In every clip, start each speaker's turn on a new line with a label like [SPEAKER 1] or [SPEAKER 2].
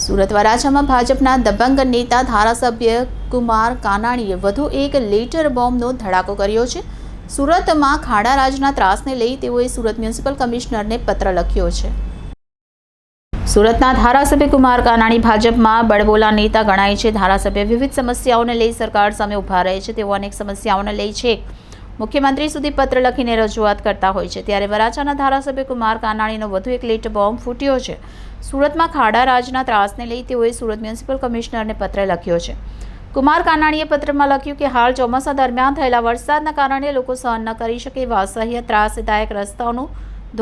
[SPEAKER 1] સુરત વરાછામાં ભાજપના દબંગ નેતા ધારાસભ્ય કુમાર કાનાણીએ વધુ એક લેટર બોમ્બનો ધડાકો કર્યો છે। સુરતમાં ખાડારાજના ત્રાસને લઈ તેઓએ સુરત મ્યુનિસિપલ કમિશનરને પત્ર લખ્યો છે। સુરતના ધારાસભ્ય કુમાર કાનાણી ભાજપમાં બળબોલા નેતા ગણાય છે। ધારાસભ્ય વિવિધ સમસ્યાઓને લઈ સરકાર સામે ઊભા રહે છે। તેઓ અનેક સમસ્યાઓને લઈ છે મુખ્યમંત્રી સુધી પત્ર લખીને રજૂઆત કરતા હોય છે। ત્યારે વરાછાના ધારાસભ્ય કુમાર કાનાણીનો વધુ એક લેટર બોમ્બ ફૂટ્યો છે। સુરતમાં ખાડારાજના ત્રાસને લઈ તેઓએ સુરત મ્યુનિસિપલ કમિશનરને પત્ર લખ્યો છે। કુમાર કાનાણીએ પત્રમાં લખ્યું કે હાલ ચોમાસા દરમિયાન થયેલા વરસાદના કારણે લોકો સહન ન કરી શકે એવા અસહ્ય ત્રાસદાયક રસ્તાઓનું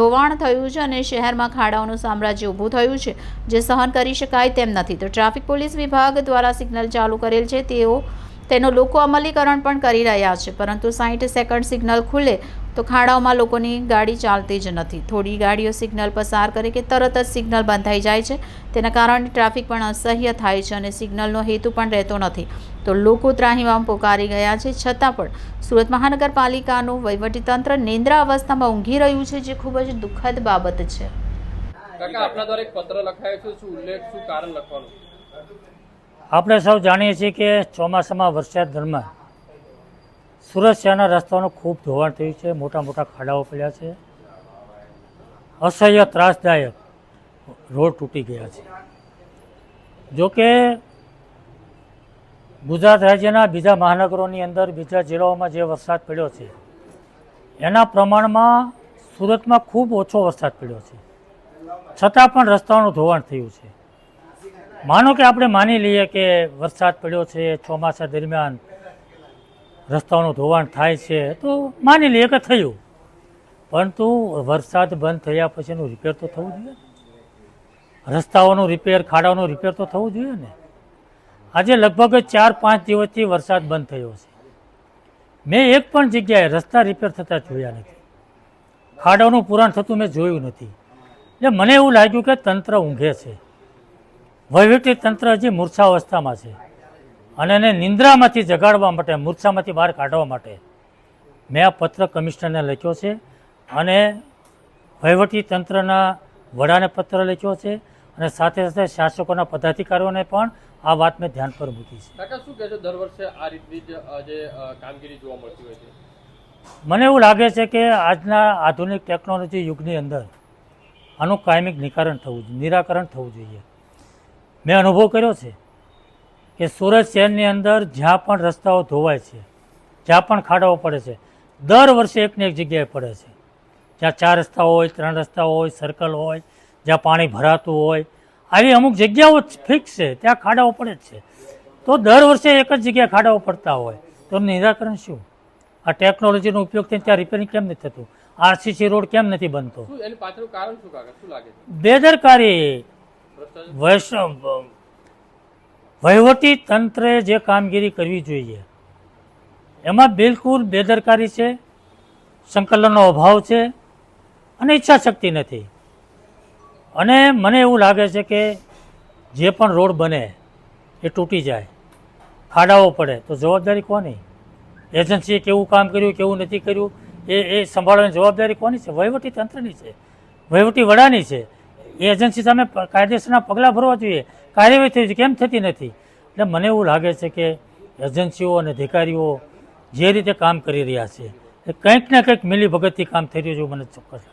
[SPEAKER 1] ધોવાણ થયું છે અને શહેરમાં ખાડાઓનું સામ્રાજ્ય ઊભું થયું છે જે સહન કરી શકાય તેમ નથી। તો ટ્રાફિક પોલીસ વિભાગ દ્વારા સિગ્નલ ચાલુ કરેલ છે, તેનો લોકો અમલીકરણ પણ કરી રહ્યા છે, પરંતુ 60 સેકન્ડ સિગ્નલ ખુલે તો ખાડાઓમાં લોકોની ગાડી ચાલતી જ નથી। થોડી ગાડીઓ સિગ્નલ પસાર કરે કે તરત જ સિગ્નલ બંધ થઈ જાય છે। તેના કારણે ટ્રાફિક પણ અસહ્ય થાય છે અને સિગ્નલનો હેતુ પણ રહેતો નથી। તો લોકો ત્રાહિમામ પોકારી ગયા છે, છતાં પણ સુરત મહાનગરપાલિકાનું વહીવટીતંત્ર નિંદ્રા અવસ્થામાં ઊંઘી રહ્યું છે, જે ખૂબ જ દુઃખદ બાબત છે।
[SPEAKER 2] કાકા, આપના દ્વારા એક પત્ર લખાયો છે, શું ઉલ્લેખ, શું કારણ લખવાનું?
[SPEAKER 3] આપણે સૌ જાણીએ છીએ કે ચોમાસામાં વરસાદ દરમિયાન સુરત શહેરના રસ્તાઓનું ખૂબ ધોવાણ થયું છે, મોટા મોટા ખાડાઓ પડ્યા છે, અસહ્ય ત્રાસદાયક રોડ તૂટી ગયા છે। જોકે ગુજરાત રાજ્યના બીજા મહાનગરોની અંદર, બીજા જિલ્લાઓમાં જે વરસાદ પડ્યો છે એના પ્રમાણમાં સુરતમાં ખૂબ ઓછો વરસાદ પડ્યો છે, છતાં પણ રસ્તાઓનું ધોવાણ થયું છે। માનો કે આપણે માની લઈએ કે વરસાદ પડ્યો છે, ચોમાસા દરમિયાન રસ્તાઓનું ધોવાણ થાય છે, તો માની લઈએ કે થયું, પરંતુ વરસાદ બંધ થયા પછીનું રિપેર તો થવું જોઈએ ને, રસ્તાઓનું રિપેર, ખાડાઓનું રિપેર તો થવું જોઈએ ને। આજે લગભગ 4-5 દિવસથી વરસાદ બંધ થયો છે, મેં એક પણ જગ્યાએ રસ્તા રિપેર થતા જોયા નથી, ખાડાઓનું પુરાણ થતું મેં જોયું નથી। એટલે મને એવું લાગ્યું કે તંત્ર ઊંઘે છે, વહીવટી તંત્ર હજી મૂર્છાવસ્થામાં છે અને એને નિંદ્રામાંથી જગાડવા માટે, મૂર્છામાંથી બહાર કાઢવા માટે મેં આ પત્ર કમિશનરને લખ્યો છે અને વહીવટી તંત્રના વડાને પત્ર લખ્યો છે અને સાથે સાથે શાસકોના પદાધિકારીઓને પણ આ વાત મેં ધ્યાન પર મૂકી છે।
[SPEAKER 2] કાકા, શું કહેશો, દર વર્ષે આ રીતની જ જે કામગીરી જોવા મળતી હોય છે?
[SPEAKER 3] મને એવું લાગે છે કે આજના આધુનિક ટેકનોલોજી યુગની અંદર આનું કાયમિક નિરાકરણ થવું જોઈએ। મેં અનુભવ કર્યો છે કે સુરત શહેરની અંદર જ્યાં પણ રસ્તાઓ ધોવાય છે, જ્યાં પણ ખાડાઓ પડે છે, દર વર્ષે એકને એક જગ્યાએ પડે છે। જ્યાં 4 રસ્તા હોય, 3 રસ્તા હોય, સર્કલ હોય, જ્યાં પાણી ભરાતું હોય, આવી અમુક જગ્યાઓ ફિક્સ છે, ત્યાં ખાડાઓ પડે જ છે। તો દર વર્ષે એક જ જગ્યાએ ખાડાઓ પડતા હોય તો નિરાકરણ શું? આ ટેકનોલોજીનો ઉપયોગ થઈને ત્યાં રિપેરિંગ કેમ નથી થતું? RCC રોડ કેમ નથી બનતો?
[SPEAKER 2] એની પાછળનું કારણ શું કાકા, શું લાગે છે?
[SPEAKER 3] બેદરકારી। વહીવટી તંત્રે જે કામગીરી કરવી જોઈએ એમાં બિલકુલ બેદરકારી છે, સંકલનનો અભાવ છે અને ઈચ્છાશક્તિ નથી। અને મને એવું લાગે છે કે જે પણ રોડ બને એ તૂટી જાય, ખાડાઓ પડે તો જવાબદારી કોની? એજન્સીએ કેવું કામ કર્યું, કેવું નથી કર્યું, એ સંભાળવાની જવાબદારી કોની છે? વહીવટી તંત્રની છે, વહીવટી વડાની છે। એ એજન્સી સામે કાયદેસરના પગલાં ભરવા જોઈએ, કાર્યવાહી થઈ કેમ થતી નથી? એટલે મને એવું લાગે છે કે એજન્સીઓ અને અધિકારીઓ જે રીતે કામ કરી રહ્યા છે એ કંઈક ને કંઈક મિલીભગતથી કામ થઈ રહ્યું છે, મને ચોક્કસ